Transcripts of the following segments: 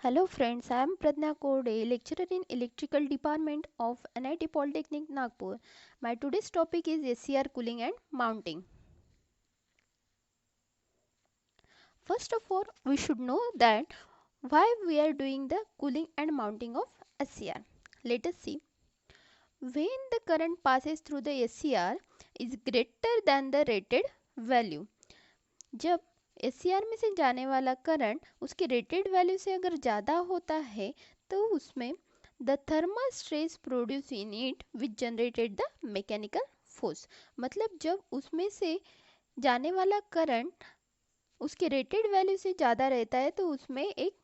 Hello friends, I am Pradna Kode, lecturer in Electrical Department of NIT Polytechnic Nagpur. My today's topic is SCR cooling and mounting. First of all, we should know that why we are doing the cooling and mounting of SCR. Let us see. When the current passes through the SCR is greater than the rated value. जब SCR में से जाने वाला current उसके rated value से अगर ज़्यादा होता है तो उसमें the thermal stress produce in it which generated the mechanical force, मतलब जब उसमें से जाने वाला करंट उसके रेटेड वैल्यू से ज़्यादा रहता है तो उसमें एक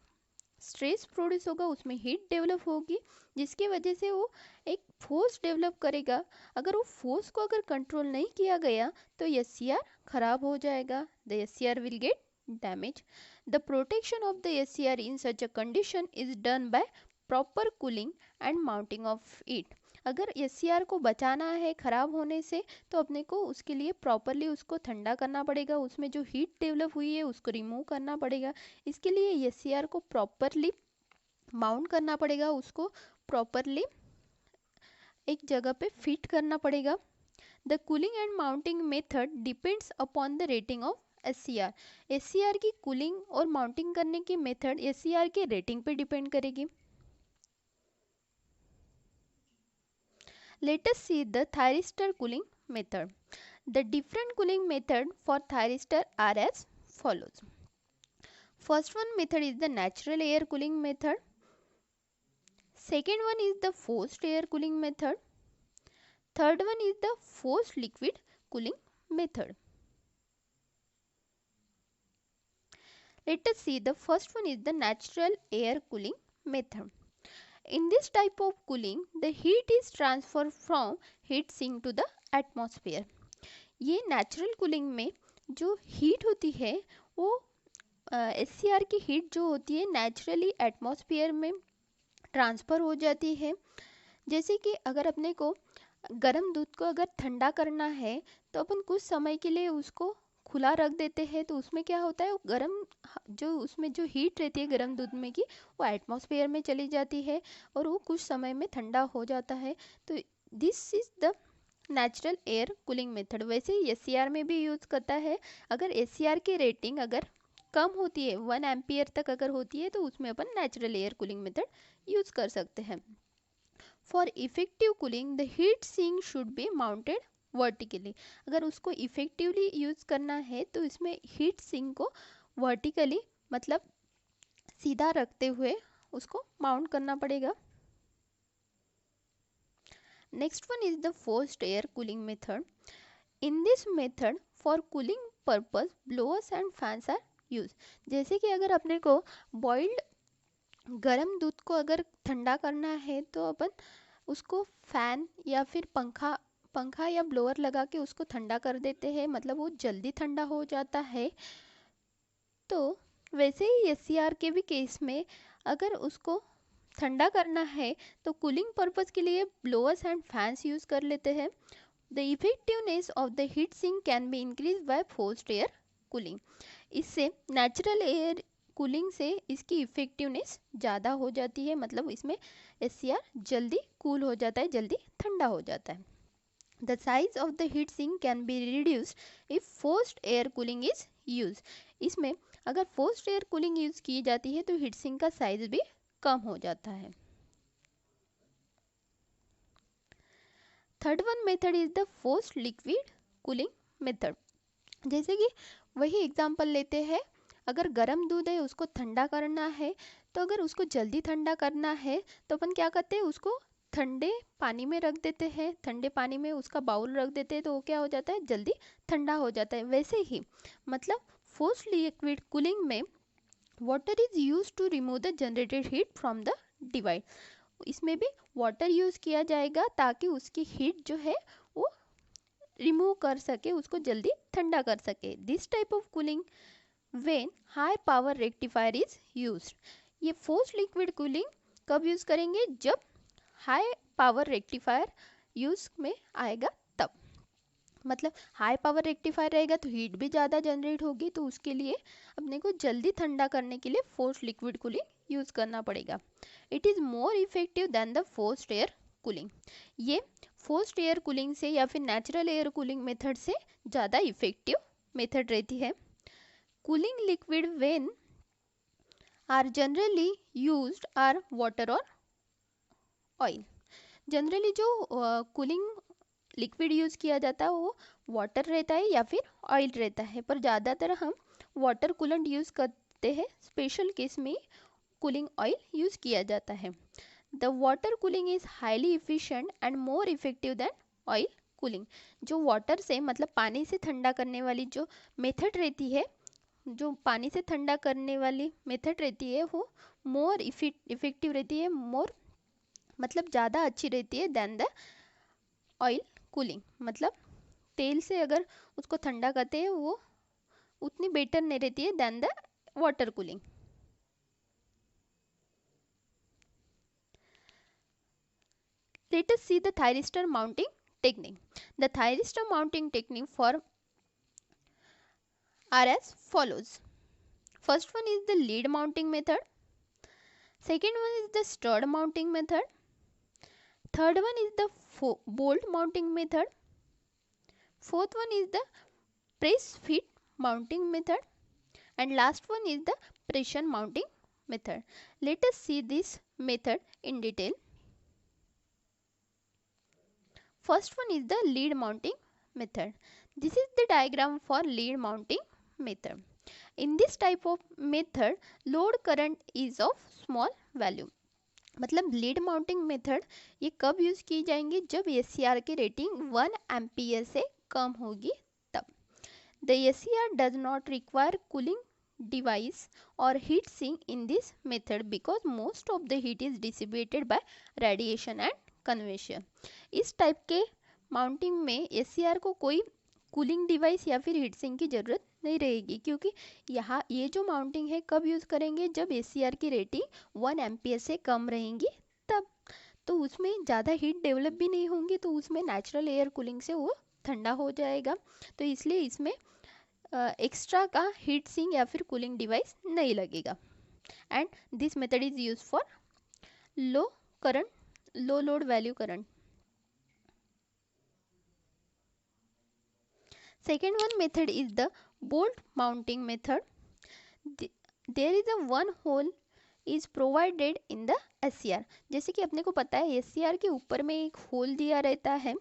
स्ट्रेस प्रोड्यूस होगा, उसमें हीट डेवलप होगी जिसकी वजह से वो एक फोर्स डेवलप करेगा. अगर वो फोर्स को अगर कंट्रोल नहीं किया गया तो एससीआर खराब हो जाएगा. The SCR will get damage. The protection of the SCR in such a condition is done by proper cooling and mounting of it. अगर एससीआर को बचाना है ख़राब होने से तो अपने को उसके लिए प्रॉपरली उसको ठंडा करना पड़ेगा, उसमें जो हीट डेवलप हुई है उसको रिमूव करना पड़ेगा. इसके लिए एससीआर को प्रॉपरली माउंट करना पड़ेगा, उसको प्रॉपरली एक जगह पे फिट करना पड़ेगा. The cooling and mounting method depends upon the rating of SCR. SCR की कूलिंग और माउंटिंग करने की मेथड एससीआर के रेटिंग पे डिपेंड करेगी. Let us see the thyristor cooling method. The different cooling method for thyristor are as follows. First one method is the natural air cooling method. Second one is the forced air cooling method. Third one is the forced liquid cooling method. Let us see the first one is the natural air cooling method. In this type of cooling, the heat is transferred from heat sink to the atmosphere. ये natural cooling में जो heat होती है वो SCR की heat जो होती है नेचुरली एटमॉस्फेयर में ट्रांसफ़र हो जाती है. जैसे कि अगर अपने को गर्म दूध को अगर ठंडा करना है तो अपन कुछ समय के लिए उसको खुला रख देते हैं तो उसमें क्या होता है, गर्म जो उसमें जो हीट रहती है गर्म दूध में की वो एटमॉस्फेयर में चली जाती है और वो कुछ समय में ठंडा हो जाता है. तो this is the natural air cooling method. वैसे ही एससीआर में भी यूज़ करता है. अगर एससीआर की रेटिंग अगर कम होती है 1 एम्पियर तक अगर होती है तो उसमें अपन natural air cooling method use कर सकते हैं. For effective cooling the heat sink should be mounted vertically. अगर उसको इफेक्टिवली यूज़ करना है तो इसमें हीट सिंक को वर्टिकली मतलब सीधा रखते हुए उसको माउंट करना पड़ेगा. Next one is the forced air cooling method. In this method for cooling purpose blowers and fans are used. जैसे कि अगर अपने को बॉइल्ड गर्म दूध को अगर ठंडा करना है तो अपन उसको फैन या फिर पंखा या ब्लोअर लगा के उसको ठंडा कर देते हैं, मतलब वो जल्दी ठंडा हो जाता है. तो वैसे ही एससीआर के भी केस में अगर उसको ठंडा करना है तो कूलिंग पर्पस के लिए ब्लोअर्स एंड फैंस यूज़ कर लेते हैं. The effectiveness of the heat sink can be increase by forced air cooling. इससे नेचुरल एयर कूलिंग से इसकी इफेक्टिवनेस ज़्यादा हो जाती है, मतलब इसमें एससीआर जल्दी कूल हो जाता है, जल्दी ठंडा हो जाता है. The size of the heat sink can be reduced if forced air cooling is use. इसमें अगर फोर्स्ड एयर कूलिंग यूज़ की जाती है तो हीट सिंक का साइज भी कम हो जाता है. Third one method is the forced liquid cooling method. जैसे कि वही एग्जांपल लेते हैं, अगर गर्म दूध है उसको ठंडा करना है तो अगर उसको जल्दी ठंडा करना है तो अपन क्या करते हैं, उसको ठंडे पानी में रख देते हैं, ठंडे पानी में उसका बाउल रख देते हैं तो वो क्या हो जाता है, जल्दी ठंडा हो जाता है. वैसे ही मतलब फोर्स्ड लिक्विड कूलिंग में water is use to remove the generated heat from the device. इसमें भी वाटर यूज़ किया जाएगा ताकि उसकी हीट जो है वो रिमूव कर सके, उसको जल्दी ठंडा कर सके. This type of cooling when high power rectifier is used. ये फोर्स्ड लिक्विड कूलिंग कब यूज़ करेंगे, जब हाई पावर रेक्टिफायर यूज़ में आएगा तब. मतलब हाई पावर रेक्टिफायर रहेगा तो हीट भी ज़्यादा जनरेट होगी तो उसके लिए अपने को जल्दी ठंडा करने के लिए फोर्स्ड लिक्विड कूलिंग यूज़ करना पड़ेगा. It is more effective than the forced air cooling. ये फोर्स्ड एयर कूलिंग से या फिर नेचुरल एयर कूलिंग मेथड से ज़्यादा इफेक्टिव मेथड रहती है. Cooling liquid when are generally used are water और ऑयल. जनरली जो कूलिंग लिक्विड यूज़ किया जाता है वो वाटर रहता है या फिर ऑयल रहता है, पर ज़्यादातर हम वाटर कूलेंट यूज़ करते हैं. स्पेशल केस में कूलिंग ऑयल यूज़ किया जाता है. The water cooling is highly efficient and more effective than oil cooling. जो वाटर से मतलब पानी से ठंडा करने वाली जो मेथड रहती है, जो पानी से ठंडा करने वाली मेथड रहती है वो मोर इफेक्टिव रहती है, मोर मतलब ज़्यादा अच्छी रहती है दैन द ऑयल कूलिंग. मतलब तेल से अगर उसको ठंडा करते हैं वो उतनी बेटर नहीं रहती है than the water cooling. Let us see the thyristor mounting technique. The thyristor mounting technique for are as follows. First one is the lead mounting method. Second one is the stud mounting method. Third one is the bolt mounting method. Fourth one is the press fit mounting method. And last one is the pressure mounting method. Let us see this method in detail. First one is the lead mounting method. This is the diagram for lead mounting method. In this type of method, load current is of small value. मतलब lead mounting method ये कब use की जाएंगी, जब SCR की rating 1 ampere से कम होगी तब. The SCR does not require cooling device or heat sink in this method because most of the heat is dissipated by radiation and convection. इस टाइप के माउंटिंग में एससीआर को कोई कूलिंग डिवाइस या फिर हीट सिंक की ज़रूरत नहीं रहेगी, क्योंकि यहाँ ये जो माउंटिंग है कब यूज़ करेंगे, जब एससीआर की रेटिंग 1 एम्पियर से कम रहेंगी तब. तो उसमें ज़्यादा हीट डेवलप भी नहीं होंगी, तो उसमें नेचुरल एयर कूलिंग से वो ठंडा हो जाएगा. तो इसलिए इसमें एक्स्ट्रा का हीट सिंक या फिर कूलिंग डिवाइस नहीं लगेगा. And this method is use for low current, low load value current. Second one method is the bolt mounting method. There is a one hole is provided in the SCR. जैसे कि अपने को पता है SCR के ऊपर में एक होल दिया रहता है,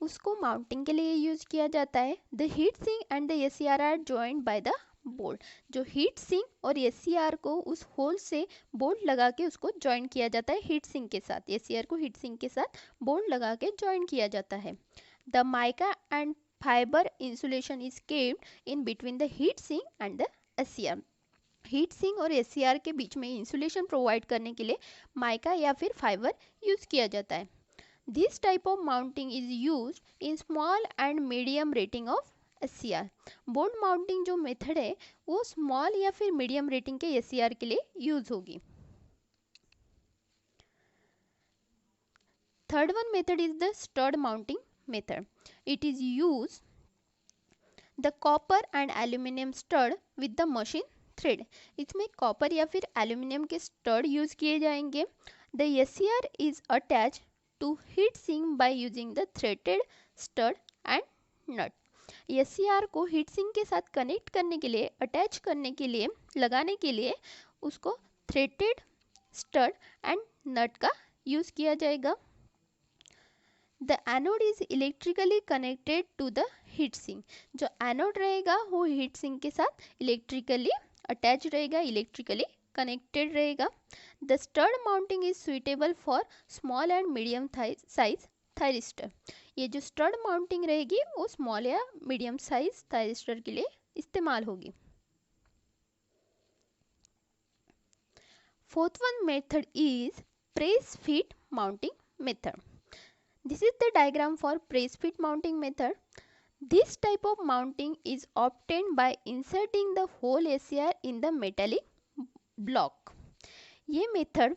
उसको माउंटिंग के लिए यूज़ किया जाता है. The heat sink and the SCR are joined by the bolt. जो हीट सिंक और SCR को उस होल से बोल्ट लगा के उसको जॉइन किया जाता है हीट सिंक के साथ. SCR को हीट सिंक के साथ बोल्ट लगा के जॉइन किया जाता है. The mica and fibre insulation is kept in between the heat sink and the SCR. Heat sink और SCR के बीच में इंसुलेशन प्रोवाइड करने के लिए माइका या फिर फाइबर यूज़ किया जाता है. This type of mounting is use in small and medium rating of SCR. Bolt mounting जो मेथड है वो स्मॉल या फिर मीडियम रेटिंग के SCR के लिए यूज होगी. Third one method is the stud mounting method. It is use the copper and aluminum stud with the machine thread. इसमें कॉपर या फिर एल्यूमिनियम के स्टड यूज किए जाएंगे. The SCR is attached to heat sink by using the threaded stud and nut. SCR को heat sink के साथ connect करने के लिए, अटैच करने के लिए, लगाने के लिए उसको थ्रेडेड स्टड एंड नट का यूज किया जाएगा. The anode is electrically connected to the heat sink. जो एनोड रहेगा वो हीट सिंक के साथ इलेक्ट्रिकली अटैच रहेगा, इलेक्ट्रिकली कनेक्टेड रहेगा. The stud mounting is suitable for small and medium size thyristor. ये जो स्टड माउंटिंग रहेगी वो स्मॉल या मीडियम साइज थायरिस्टर के लिए इस्तेमाल होगी. Fourth one method is press fit mounting method. This is the diagram for press fit mounting method. This type of mounting is obtained by inserting the whole SCR in the metallic block. ये method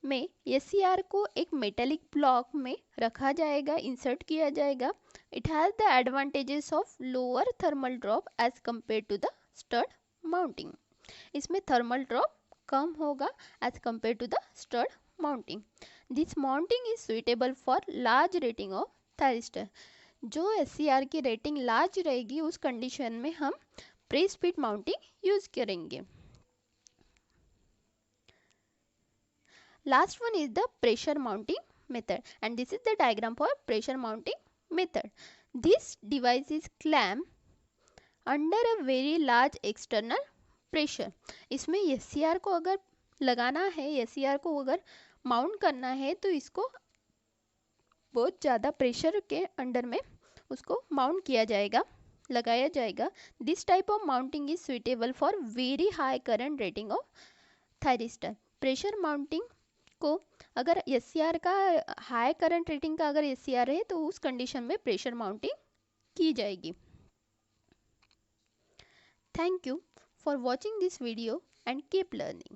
में SCR को एक metallic block में रखा जाएगा, insert किया जाएगा. It has the advantages of lower thermal drop as compare to the stud mounting. इसमें थर्मल ड्रॉप कम होगा as compare to the stud mounting. This mounting is suitable for large rating of thyristor. जो SCR की rating large रहेगी उस condition में हम press fit mounting use करेंगे. Last one is the pressure mounting method, and this is the diagram for pressure mounting method. This device is clamped under a very large external pressure. इसमें SCR को अगर लगाना है, SCR को अगर mount करना है तो इसको बहुत ज़्यादा प्रेशर के अंडर में उसको माउंट किया जाएगा, लगाया जाएगा. This type of mounting is suitable for very high current rating of thyristor. Pressure mounting को अगर SCR का हाई करंट रेटिंग का अगर SCR है तो उस कंडीशन में प्रेशर माउंटिंग की जाएगी. Thank you for watching this video and keep learning.